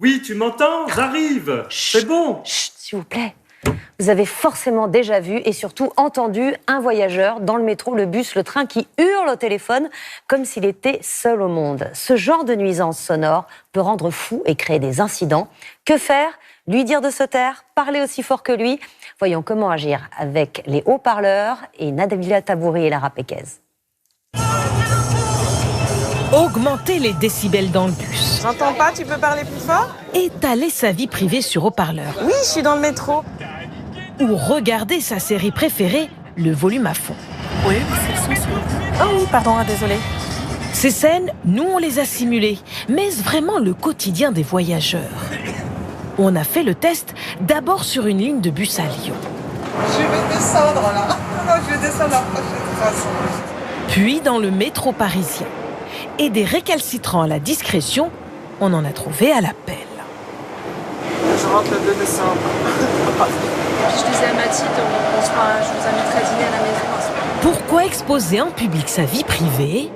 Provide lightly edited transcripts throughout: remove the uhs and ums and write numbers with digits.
Oui, tu m'entends? J'arrive. C'est bon. Chut, s'il vous plaît. Vous avez forcément déjà vu et surtout entendu un voyageur dans le métro, le bus, le train qui hurle au téléphone comme s'il était seul au monde. Ce genre de nuisance sonore peut rendre fou et créer des incidents. Que faire? Lui dire de se taire? Parler aussi fort que lui? Voyons comment agir avec les haut-parleurs et Nabila Tabouri et Lara Péquez. Augmenter les décibels dans le bus. J'entends pas, tu peux parler plus fort? Étaler sa vie privée sur haut-parleur. Oui, je suis dans le métro. Ou regarder sa série préférée, le volume à fond. Oui, c'est le son. Oh oui, pardon, désolé. Ces scènes, nous on les a simulées. Mais est-ce vraiment le quotidien des voyageurs? On a fait le test d'abord sur une ligne de bus à Lyon. Je vais descendre là. Non, je vais descendre la prochaine façon. Puis dans le métro parisien. Et des récalcitrants à la discrétion, on en a trouvé à l'appel. Je rentre le 2 décembre. Je disais à Mathilde, je vous inviterai à dîner à la maison. Pourquoi exposer en public sa vie privée?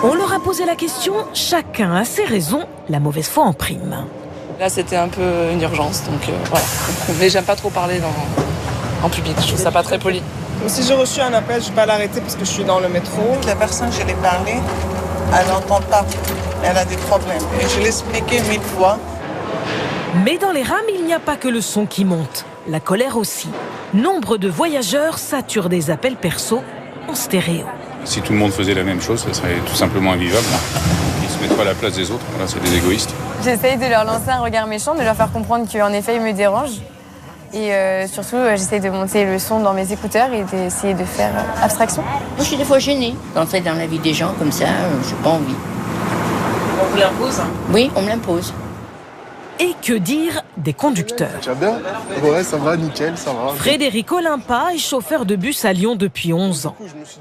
On leur a posé la question, chacun a ses raisons, la mauvaise foi en prime. Là, c'était un peu une urgence, donc voilà. Mais j'aime pas trop parler en public, je trouve ça pas très poli. Si j'ai reçu un appel, je vais pas l'arrêter parce que je suis dans le métro. La personne, je l'ai parlé, elle n'entend pas. Elle a des problèmes. Et je l'ai expliqué 1000 fois. Mais dans les rames, il n'y a pas que le son qui monte, la colère aussi. Nombre de voyageurs saturent des appels perso en stéréo. Si tout le monde faisait la même chose, ça serait tout simplement invivable. Ils se mettent pas à la place des autres, voilà, c'est des égoïstes. J'essaye de leur lancer un regard méchant, de leur faire comprendre qu'en effet, ils me dérangent. Et surtout, j'essaye de monter le son dans mes écouteurs et d'essayer de faire abstraction. Moi, je suis des fois gênée. En fait, dans la vie des gens, comme ça, j'ai pas envie. On vous l'impose? Oui, on me l'impose. Et que dire des conducteurs? Tu vas bien? Ouais, ça va, nickel, ça va. Frédéric Olympa est chauffeur de bus à Lyon depuis 11 ans.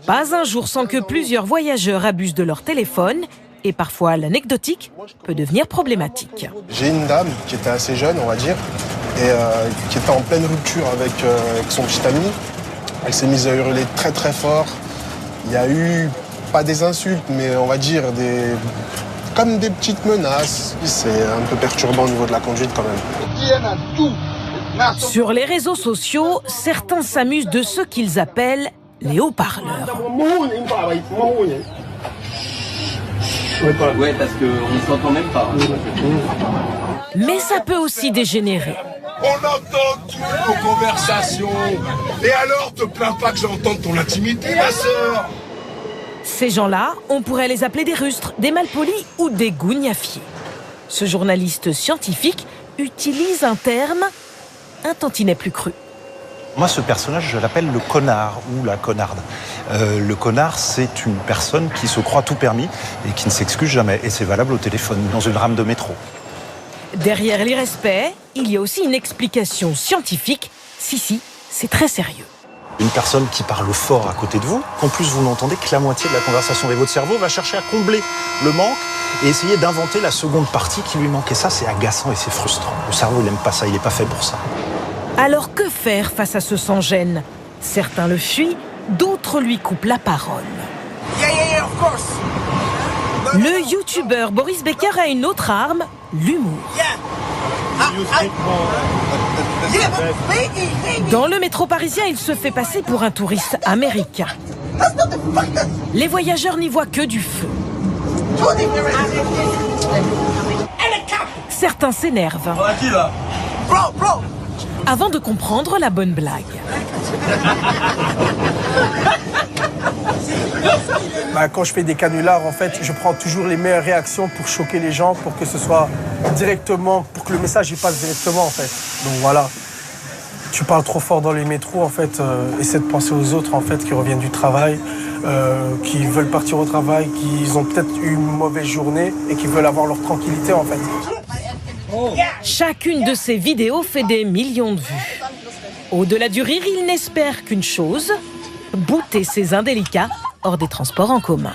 Pas un jour sans que plusieurs voyageurs abusent de leur téléphone et parfois l'anecdotique peut devenir problématique. J'ai une dame qui était assez jeune, on va dire, et qui était en pleine rupture avec son petit ami. Elle s'est mise à hurler très très fort. Il y a eu, pas des insultes, mais on va dire comme des petites menaces. C'est un peu perturbant au niveau de la conduite quand même. Sur les réseaux sociaux, certains s'amusent de ce qu'ils appellent les haut-parleurs. Ouais, parce qu'on ne s'entend même pas. Mais ça peut aussi dégénérer. On entend toutes nos conversations. Et alors, te plains pas que j'entende ton intimité, ma sœur. Ces gens-là, on pourrait les appeler des rustres, des malpolis ou des gougnafiers. Ce journaliste scientifique utilise un terme un tantinet plus cru. Moi, ce personnage, je l'appelle le connard ou la connarde. Le connard, c'est une personne qui se croit tout permis et qui ne s'excuse jamais. Et c'est valable au téléphone, dans une rame de métro. Derrière l'irrespect, il y a aussi une explication scientifique. Si, c'est très sérieux. Une personne qui parle fort à côté de vous, qu'en plus vous n'entendez que la moitié de la conversation. Et votre cerveau va chercher à combler le manque et essayer d'inventer la seconde partie qui lui manque. Et ça, c'est agaçant et c'est frustrant. Le cerveau, il n'aime pas ça, il n'est pas fait pour ça. Alors que faire face à ce sans-gêne? Certains le fuient, d'autres lui coupent la parole. Yeah, of course. Le youtubeur Boris Becker a une autre arme, l'humour. Dans le métro parisien, il se fait passer pour un touriste américain. Les voyageurs n'y voient que du feu. Certains s'énervent. Avant de comprendre la bonne blague. Quand je fais des canulars, en fait, je prends toujours les meilleures réactions pour choquer les gens, pour que ce soit directement, pour que le message y passe directement, en fait. Donc voilà, tu parles trop fort dans les métros, en fait, essaie de penser aux autres, en fait, qui reviennent du travail, qui veulent partir au travail, qui ont peut-être eu une mauvaise journée et qui veulent avoir leur tranquillité, en fait. Chacune de ces vidéos fait des millions de vues. Au-delà du rire, il n'espère qu'une chose, bouter ces indélicats hors des transports en commun.